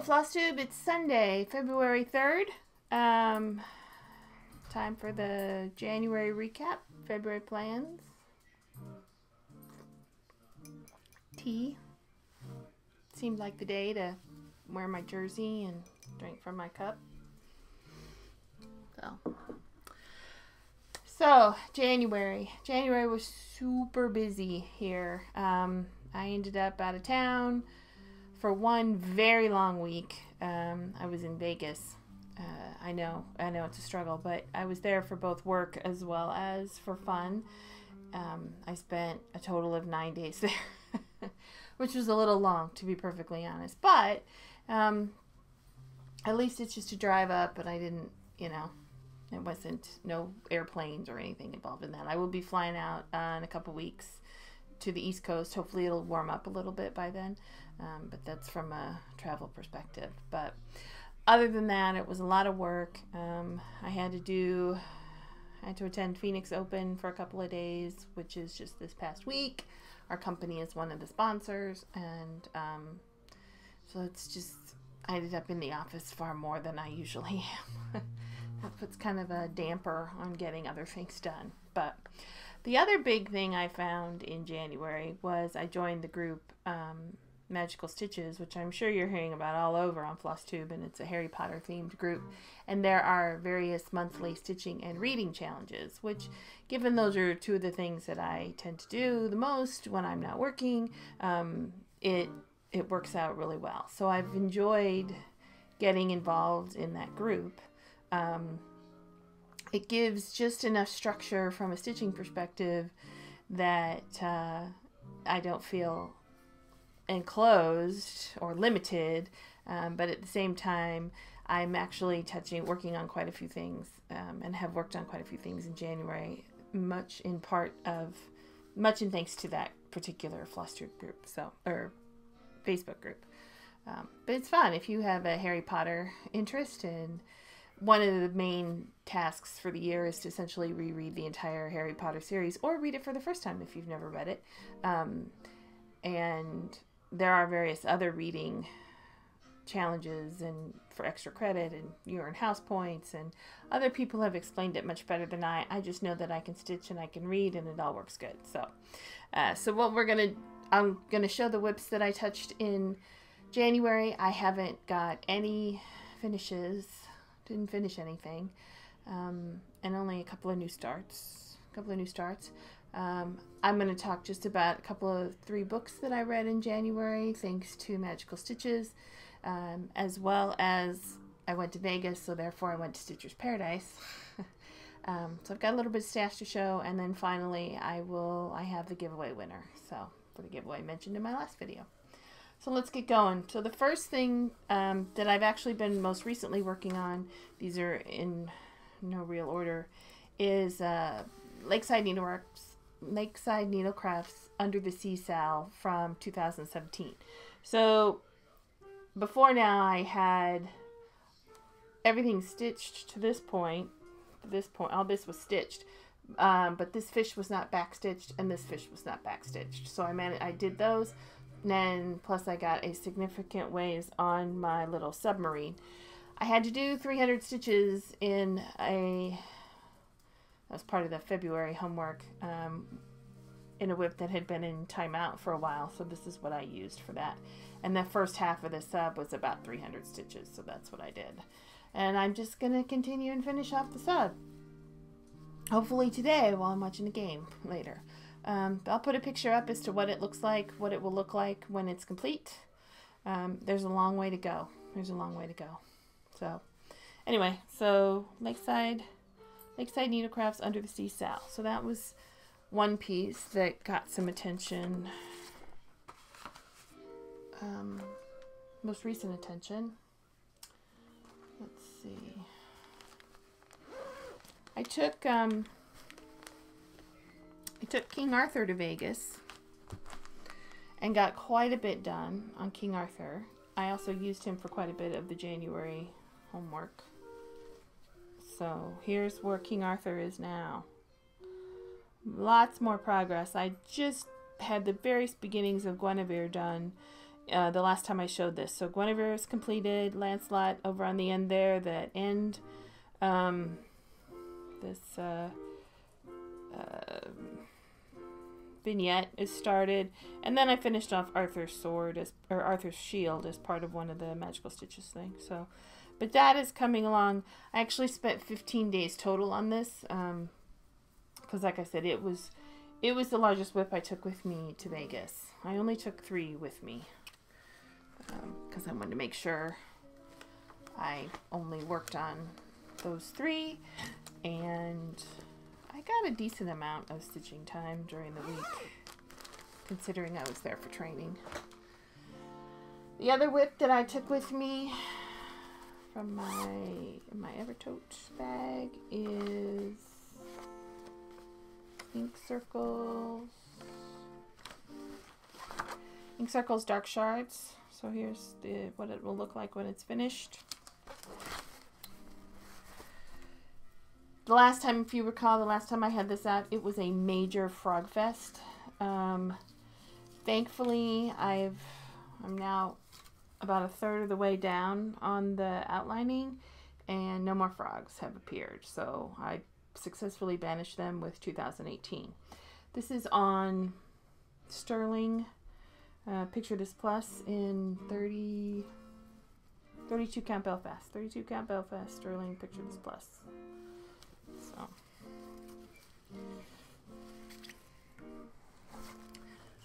FlossTube, it's Sunday, February 3rd. Time for the January recap, February plans. Tea. Seemed like the day to wear my jersey and drink from my cup. So January. January was super busy here. I ended up out of town for one very long week. I was in Vegas. I know it's a struggle, but I was there for both work as well as for fun. I spent a total of 9 days there, which was a little long, to be perfectly honest. But at least it's just a drive up, and I didn't, it wasn't no airplanes or anything involved in that. I will be flying out in a couple weeks to the East Coast. Hopefully it'll warm up a little bit by then, but that's from a travel perspective. But other than that, it was a lot of work. I had to attend Phoenix Open for a couple of days, which is just this past week. Our company is one of the sponsors, and so it's just, I ended up in the office far more than I usually am. That puts kind of a damper on getting other things done. But the other big thing I found in January was I joined the group Magical Stitches, which I'm sure you're hearing about all over on FlossTube, and it's a Harry Potter themed group. And there are various monthly stitching and reading challenges, which, given those are two of the things that I tend to do the most when I'm not working, it works out really well. So I've enjoyed getting involved in that group. It gives just enough structure from a stitching perspective that I don't feel enclosed or limited, but at the same time I'm actually working on quite a few things, and have worked on quite a few things in January, much in thanks to that particular FlossTube group, or Facebook group. But it's fun if you have a Harry Potter interest, and one of the main tasks for the year is to essentially reread the entire Harry Potter series, or read it for the first time if you've never read it. And there are various other reading challenges and for extra credit, and you earn house points, and other people have explained it much better than I. I just know that I can stitch and I can read, and it all works good. So what I'm gonna show the whips that I touched in January. I haven't got any finishes. Didn't finish anything, and only a couple of new starts. I'm going to talk just about three books that I read in January, thanks to Magical Stitches, as well as I went to Vegas, so therefore I went to Stitcher's Paradise. So I've got a little bit of stash to show, and then finally I have the giveaway winner. So for the giveaway mentioned in my last video. So let's get going. So the first thing that I've actually been most recently working on, these are in no real order, is Lakeside Needlecraft's Under the Sea Sal from 2017. So before now I had everything stitched to this point. All this was stitched. But this fish was not backstitched, and this fish was not backstitched. So I did those. And then plus I got a significant ways on my little submarine. I had to do 300 stitches that was part of the February homework, in a whip that had been in timeout for a while. So this is what I used for that. And the first half of the sub was about 300 stitches. So that's what I did. And I'm just going to continue and finish off the sub. Hopefully today while I'm watching the game later. I'll put a picture up as to what it looks like, what it will look like when it's complete. There's a long way to go. So anyway, so Lakeside Needlecraft's Under the Sea Sal. So that was one piece that got some attention, most recent attention. Let's see. I took King Arthur to Vegas and got quite a bit done on King Arthur. I also used him for quite a bit of the January homework. So here's where King Arthur is now. Lots more progress. I just had the very beginnings of Guinevere done the last time I showed this. So Guinevere is completed. Lancelot over on the end there, that end. This vignette is started, and then I finished off Arthur's sword or Arthur's shield as part of one of the Magical Stitches thing. So, but that is coming along. I actually spent 15 days total on this, because like I said, it was the largest whip I took with me to Vegas. I only took 3 with me, because I wanted to make sure I only worked on those 3, and I got a decent amount of stitching time during the week, considering I was there for training. The other whip that I took with me from my Evertote bag is Ink Circles Dark Shards. So here's what it will look like when it's finished. The last time, if you recall, the last time I had this out, it was a major frog fest. Thankfully, I'm now about a third of the way down on the outlining, and no more frogs have appeared. So I successfully banished them with 2018. This is on sterling. Picture This Plus in 32 count Belfast. 32 count Belfast sterling. Picture This Plus. So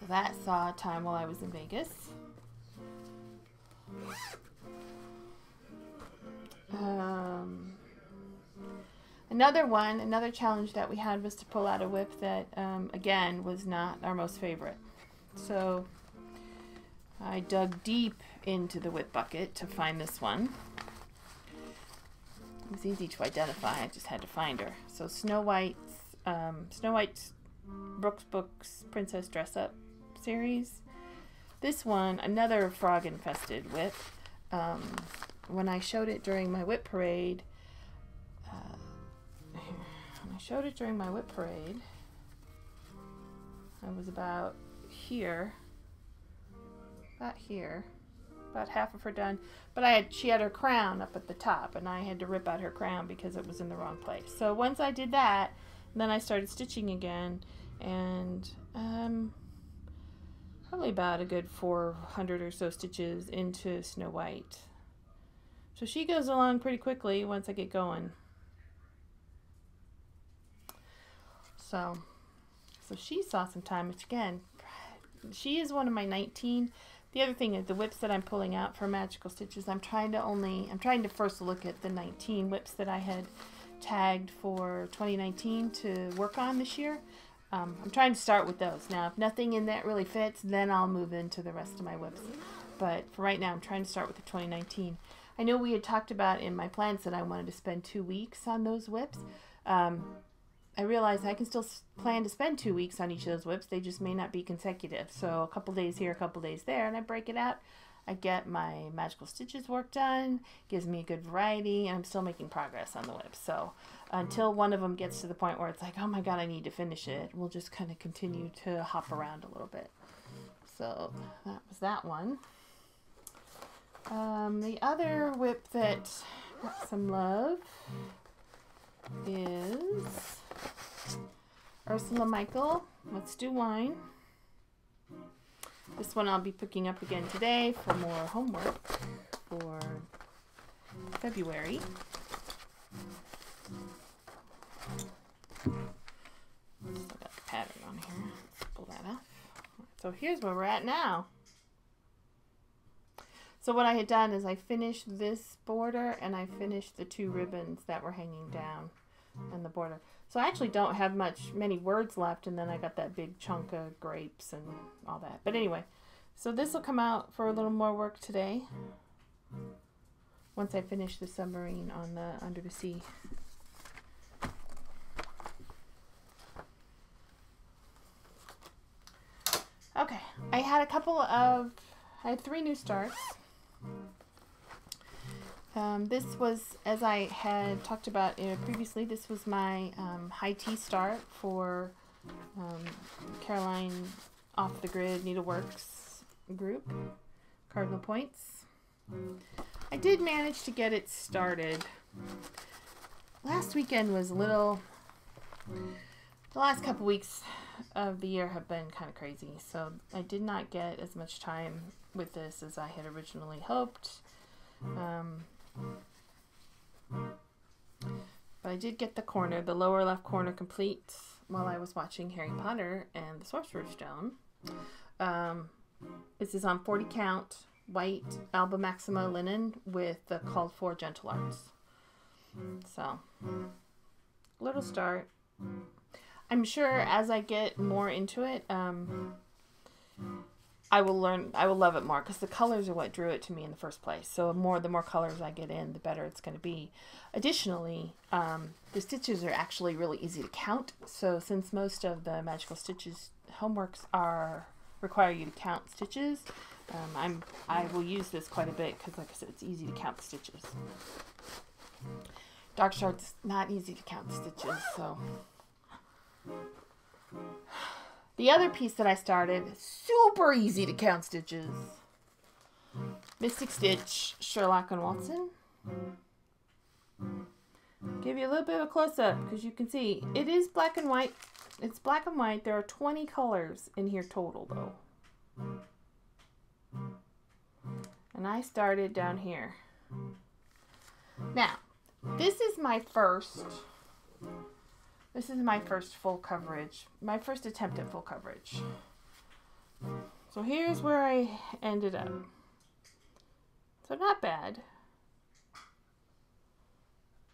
that saw time while I was in Vegas. Another challenge that we had was to pull out a whip that, again, was not our most favorite. So I dug deep into the whip bucket to find this one. It was easy to identify. I just had to find her. So Snow White's Brooks Books Princess Dress Up series. This one, another frog infested whip. When I showed it during my whip parade, I was about here, about half of her done. But she had her crown up at the top, and I had to rip out her crown because it was in the wrong place. So once I did that, then I started stitching again, and probably about a good 400 or so stitches into Snow White. So she goes along pretty quickly once I get going. So she saw some time, which again, she is one of my 19. The other thing is the whips that I'm pulling out for Magical Stitches, I'm trying to first look at the 19 whips that I had tagged for 2019 to work on this year. I'm trying to start with those. Now, if nothing in that really fits, then I'll move into the rest of my whips. But for right now, I'm trying to start with the 2019. I know we had talked about in my plans that I wanted to spend 2 weeks on those whips. I realized I can still plan to spend 2 weeks on each of those whips. They just may not be consecutive. So a couple days here, a couple days there, and I break it out. I get my Magical Stitches work done, gives me a good variety, and I'm still making progress on the whips. So until one of them gets to the point where it's like, oh my god, I need to finish it, we'll just kind of continue to hop around a little bit. So that was that one. The other whip that got some love is Ursula Michael, Let's Do Wine. This one I'll be picking up again today for more homework for February. Still got the pattern on here. Let's pull that off. So here's where we're at now. So what I had done is I finished this border and I finished the 2 ribbons that were hanging down on the border. So I actually don't have many words left, and then I got that big chunk of grapes and all that. But anyway, so this will come out for a little more work today once I finish the submarine on the Under the Sea. Okay, I had 3 new starts. This was, as I had talked about previously, this was my high tea start for Caroline Off the Grid Needleworks group. cardinal points. I did manage to get it started. Last weekend was a little... The last couple weeks of the year have been kind of crazy, so I did not get as much time with this as I had originally hoped. But I did get the lower left corner complete while I was watching Harry Potter and the Sorcerer's Stone. This is on 40 count white Alba Maxima linen with the called for gentle arts. So, little start. I'm sure as I get more into it, I will love it more because the colors are what drew it to me in the first place. So the more colors I get in, the better it's going to be. Additionally, the stitches are actually really easy to count. So since most of the Magical Stitches homeworks require you to count stitches, I will use this quite a bit because, like I said, it's easy to count the stitches. Dark Start's not easy to count the stitches, so... The other piece that I started, super easy to count stitches. Mystic Stitch, Sherlock and Watson. Give you a little bit of a close-up because you can see it is black and white. It's black and white. There are 20 colors in here total though. And I started down here. Now, this is my first full coverage, my first attempt at full coverage. So here's where I ended up. So not bad.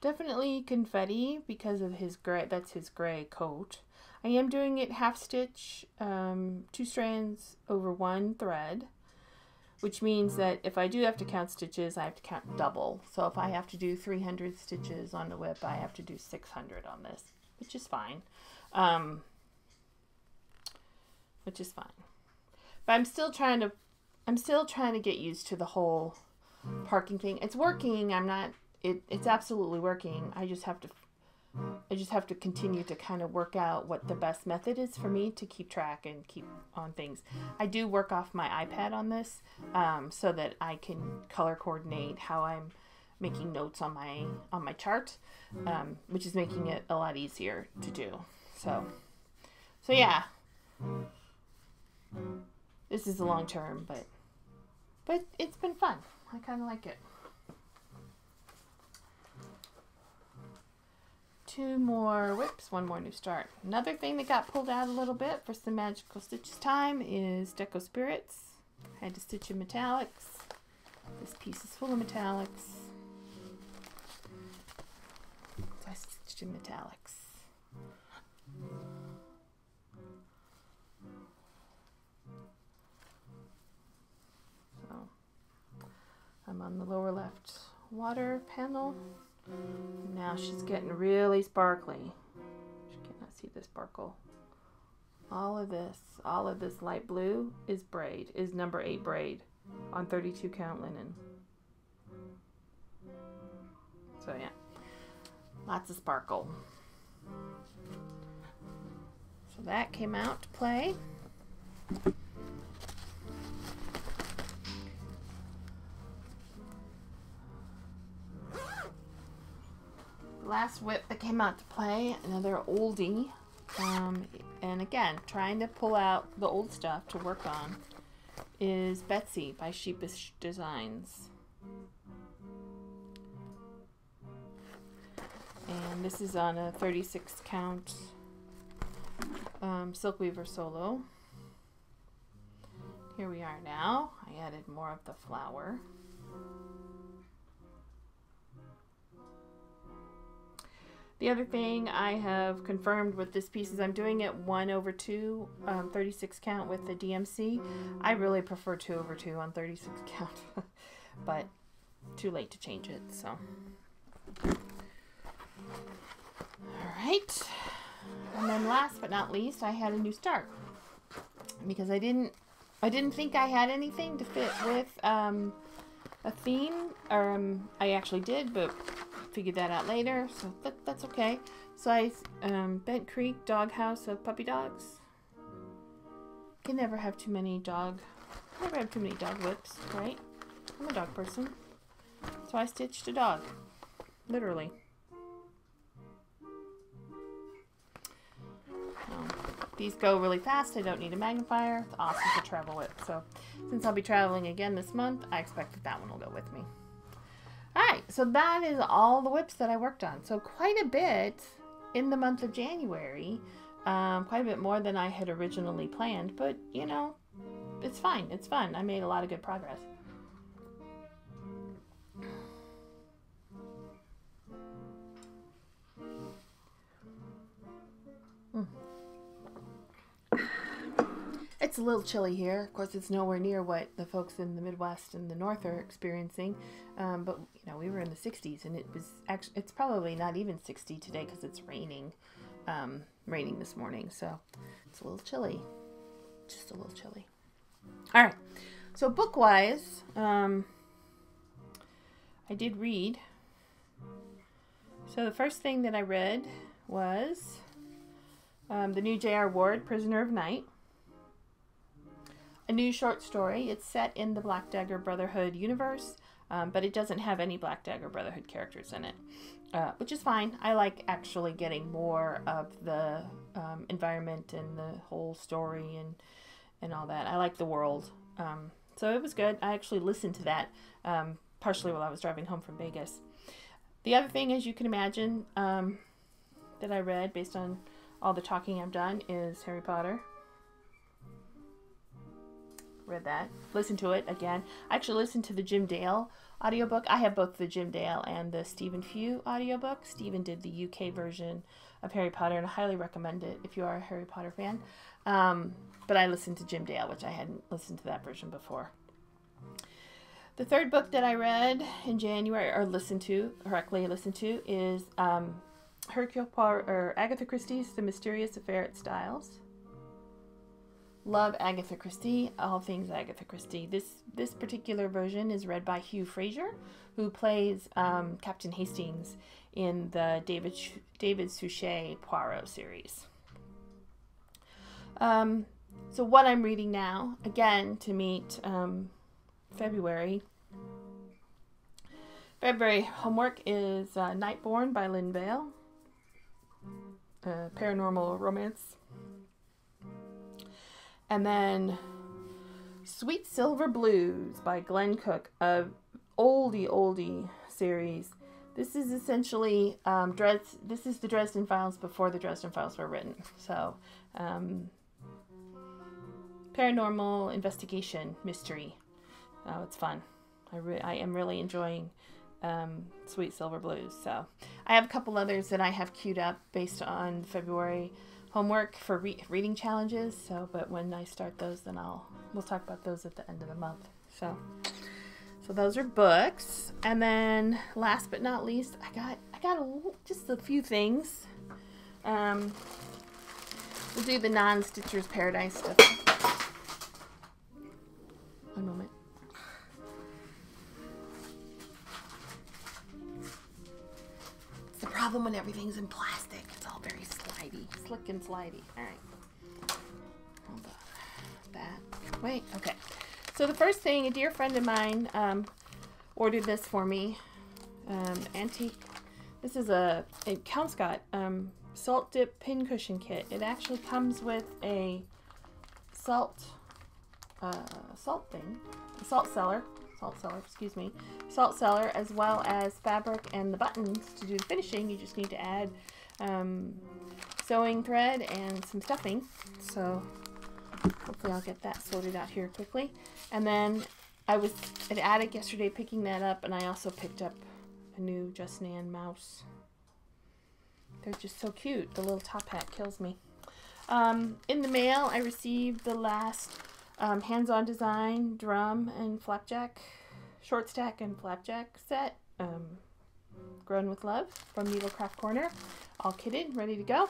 Definitely confetti because of his gray, that's his gray coat. I am doing it half stitch, 2 strands over 1 thread, which means that if I do have to count stitches, I have to count double. So if I have to do 300 stitches on the whip, I have to do 600 on this. Which is fine. But I'm still trying to get used to the whole parking thing. It's working. It's absolutely working. I just have to continue to kind of work out what the best method is for me to keep track and keep on things. I do work off my iPad on this, so that I can color coordinate how I'm making notes on my chart, which is making it a lot easier to do. So yeah, this is a long term, but it's been fun. I kind of like it. 2 more whips, 1 more new start. Another thing that got pulled out a little bit for some Magical Stitches time is Deco Spirits. I had to stitch in metallics. This piece is full of metallics. I stitched in metallics. So I'm on the lower left water panel. Now she's getting really sparkly. She cannot see the sparkle. All of this light blue is braid, is number 8 braid on 32 count linen. So yeah. Lots of sparkle. So that came out to play. The last whip that came out to play, another oldie. And again, trying to pull out the old stuff to work on, is Betsy by Sheepish Designs. And this is on a 36 count Silk Weaver solo. Here we are now. I added more of the flower. The other thing I have confirmed with this piece is I'm doing it 1/2, 36 count with the DMC. I really prefer 2/2 on 36 count, but too late to change it, so. Alright, and then last but not least, I had a new start because I didn't think I had anything to fit with a theme, or I actually did, but figured that out later, so that's okay. So I Bent Creek Doghouse of Puppy Dogs. Can never have too many dog Never have too many dog whips, right? I'm a dog person. So I stitched a dog. Literally. These go really fast. I don't need a magnifier. It's awesome to travel with. So since I'll be traveling again this month, I expect that that one will go with me. Alright, so that is all the whips that I worked on. So quite a bit in the month of January. Quite a bit more than I had originally planned. But, you know, it's fine. It's fun. I made a lot of good progress. It's a little chilly here. Of course, it's nowhere near what the folks in the Midwest and the North are experiencing. But, you know, we were in the 60s, and it was actually, it's probably not even 60 today because it's raining. Raining this morning, so it's a little chilly. Just a little chilly. All right. So book-wise, I did read. So the first thing that I read was the new J.R. Ward, Prisoner of Night. A new short story. It's set in the Black Dagger Brotherhood universe, but it doesn't have any Black Dagger Brotherhood characters in it, which is fine. I like actually getting more of the environment and the whole story and all that. I like the world. So it was good. I actually listened to that partially while I was driving home from Vegas. The other thing, as you can imagine, that I read based on all the talking I've done is Harry Potter. Read that. Listened to it again. I actually listened to the Jim Dale audiobook. I have both the Jim Dale and the Stephen Few audiobook. Stephen did the UK version of Harry Potter, and I highly recommend it if you are a Harry Potter fan. But I listened to Jim Dale, which I hadn't listened to that version before. The third book that I read in January, or listened to, is Hercule Poirot, or Agatha Christie's The Mysterious Affair at Styles. Love Agatha Christie, all things Agatha Christie. This particular version is read by Hugh Fraser, who plays Captain Hastings in the David Suchet Poirot series. So what I'm reading now, again, to meet February homework is Nightborn by Lynn Vale, paranormal romance. And then Sweet Silver Blues by Glenn Cook, a oldie series. This is essentially this is the Dresden Files before the Dresden Files were written. So paranormal investigation mystery. Oh, it's fun. I am really enjoying Sweet Silver Blues. So I have a couple others that I have queued up based on February homework for reading challenges. So, but when I start those, then we'll talk about those at the end of the month. So those are books. And then last but not least, I got just a few things. We'll do the non-Stitcher's Paradise stuff. One moment. It's the problem when everything's in plastic. It's all very slidey, slick and slidey. All right. Hold on. That. Wait. Okay. So the first thing, a dear friend of mine ordered this for me. Antique. This is a Kelmscott salt dip pin cushion kit. It actually comes with a salt cellar, as well as fabric and the buttons to do the finishing. You just need to add sewing thread and some stuffing. So hopefully I'll get that sorted out here quickly. And then I was at Attic yesterday picking that up, and I also picked up a new Just Nan mouse. They're just so cute. The little top hat kills me. In the mail, I received the last hands-on design drum and flapjack, short stack and flapjack set, Grown with Love from Needlecraft Corner, all kitted, ready to go.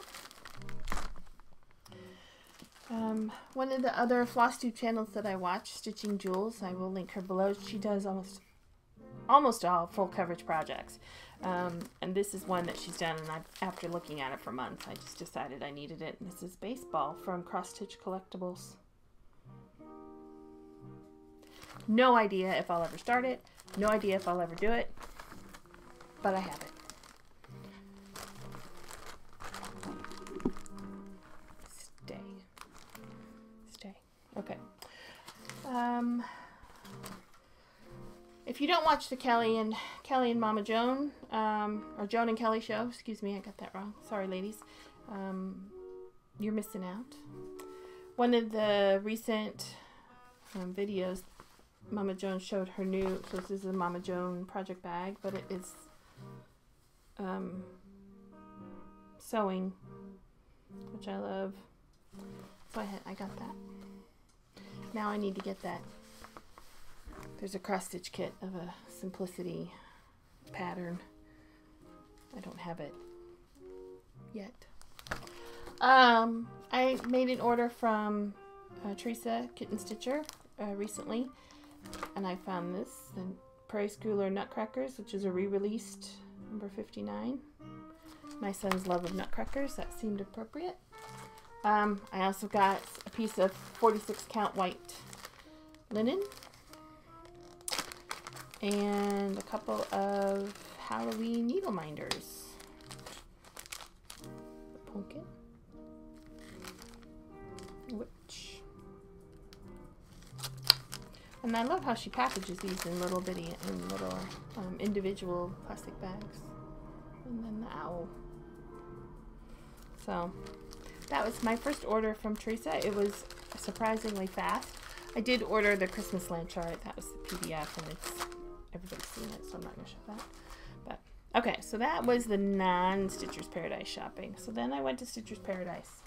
One of the other FlossTube channels that I watch, Stitching Jules, I will link her below. She does almost all full coverage projects. And this is one that she's done, and after looking at it for months, I just decided I needed it. And this is Baseball from Cross Stitch Collectibles. No idea if I'll ever start it. No idea if I'll ever do it. But I have it. Stay. Okay. If you don't watch the Kelly and Mama Joan, or Joan and Kelly show, excuse me, I got that wrong. Sorry, ladies. You're missing out. One of the recent videos, Mama Joan showed her new, so this is a Mama Joan project bag, but it is sewing, which I love. So I got that. Now I need to get that. There's a cross stitch kit of a Simplicity pattern. I don't have it yet. I made an order from Teresa Kitten Stitcher recently, and I found this, the Prairie Schooler Nutcrackers, which is a re-released number 59. My son's love of nutcrackers, that seemed appropriate. I also got a piece of 46 count white linen and a couple of Halloween needle minders. The pumpkin, which, and I love how she packages these in little bitty and little individual plastic bags. And then the owl. So that was my first order from Teresa. It was surprisingly fast. I did order the Christmas land chart. That was the PDF, and everybody's seen it, so I'm not going to show that. But okay, so that was the non-Stitcher's Paradise shopping. So then I went to Stitcher's Paradise.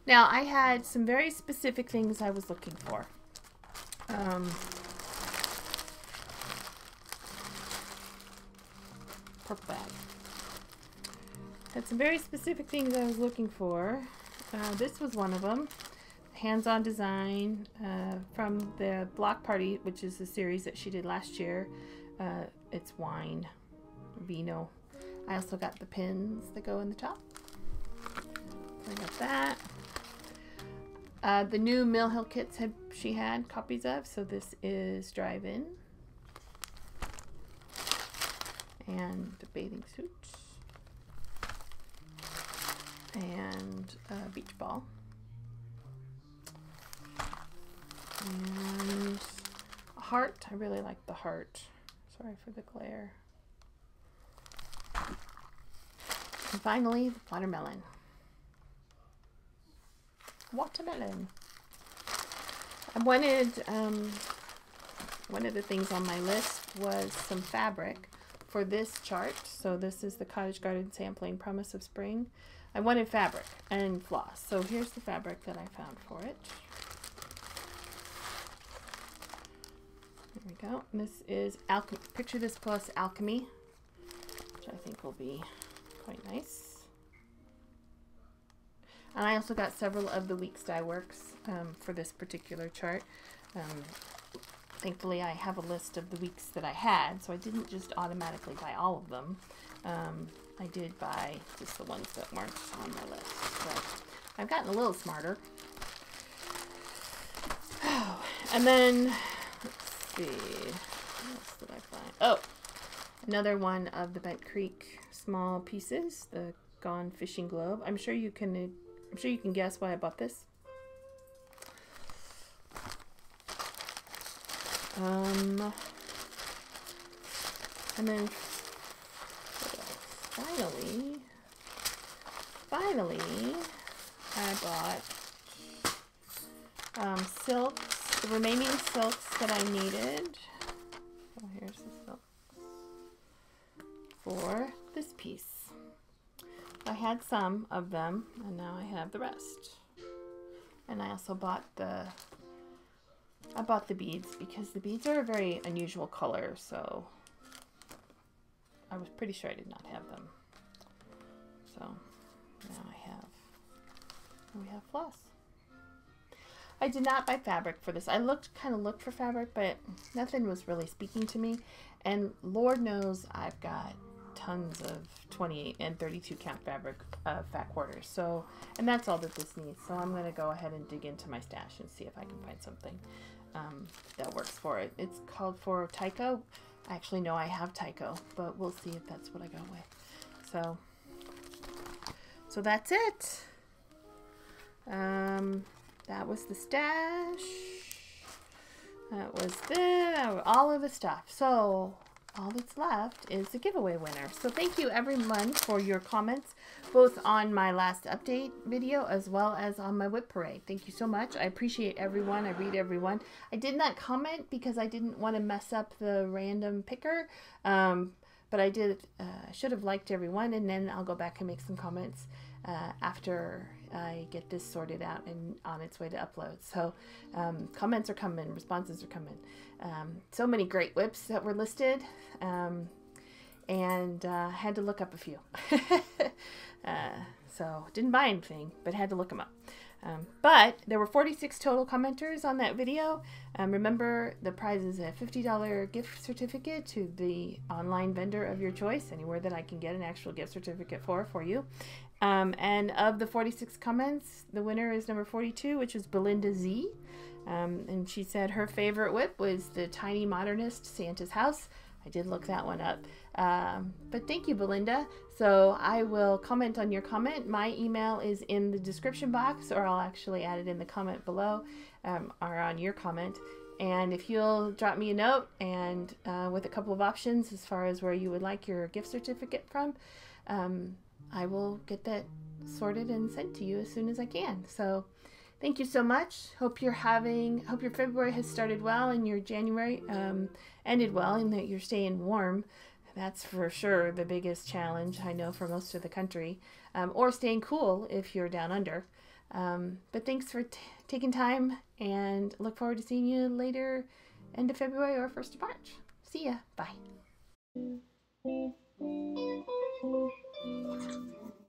Now I had some very specific things I was looking for. Purple bag. Had some very specific things I was looking for. This was one of them. Hands-on design from the Block Party, which is the series that she did last year. It's wine, vino. I also got the pins that go in the top. I got that. The new Mill Hill kits she had copies of, so this is Drive-In. And the bathing suit. And a beach ball. And a heart. I really like the heart. Sorry for the glare. And finally, the watermelon. Watermelon. I wanted, one of the things on my list was some fabric for this chart. So this is the Cottage Garden Sampling Promise of Spring. I wanted fabric and floss. So here's the fabric that I found for it. There we go. And this is Picture This Plus Alchemy, which I think will be quite nice. And I also got several of the Weeks Dye Works for this particular chart. Thankfully, I have a list of the weeks that I had, so I didn't just automatically buy all of them. I did buy just the ones that weren't on my list. But I've gotten a little smarter. Oh, and then, let's see, what else did I find? Oh, another one of the Bent Creek small pieces, the Gone Fishing Globe. I'm sure you can guess why I bought this. And then finally, I bought silks, the remaining silks that I needed. Oh, here's the silk for this piece. I had some of them, and now I have the rest. And I also bought the beads because the beads are a very unusual color, so I was pretty sure I did not have them. So now we have floss. I did not buy fabric for this. I kind of looked for fabric, but nothing was really speaking to me. And Lord knows I've got tons of 28 and 32 count fabric fat quarters. So, and that's all that this needs. So I'm going to go ahead and dig into my stash and see if I can find something. that works for it. It's called for Tyco. I actually know I have Tyco, but we'll see if that's what I go with. So that's it. That was the stash. That was all of the stuff. So all that's left is the giveaway winner. So thank you everyone for your comments, both on my last update video as well as on my whip parade. Thank you so much. I appreciate everyone. I read everyone. I did not comment because I didn't want to mess up the random picker. But I did, should have liked everyone, and then I'll go back and make some comments after I get this sorted out and on its way to upload. So comments are coming, responses are coming. So many great whips that were listed, and had to look up a few. So didn't buy anything, but had to look them up. But there were 46 total commenters on that video. Remember, the prize is a $50 gift certificate to the online vendor of your choice, anywhere that I can get an actual gift certificate for you. And of the 46 comments, the winner is number 42, which is Belinda Z. And she said her favorite whip was the Tiny Modernist Santa's House. I did look that one up. But thank you, Belinda. So I will comment on your comment. My email is in the description box, or I'll actually add it in the comment below, or on your comment. And if you'll drop me a note and with a couple of options as far as where you would like your gift certificate from, I will get that sorted and sent to you as soon as I can. So thank you so much. Hope your February has started well and your January ended well, and that you're staying warm. That's for sure the biggest challenge, I know, for most of the country, or staying cool if you're down under. But thanks for taking time, and look forward to seeing you later, end of February or 1st of March. See ya. Bye.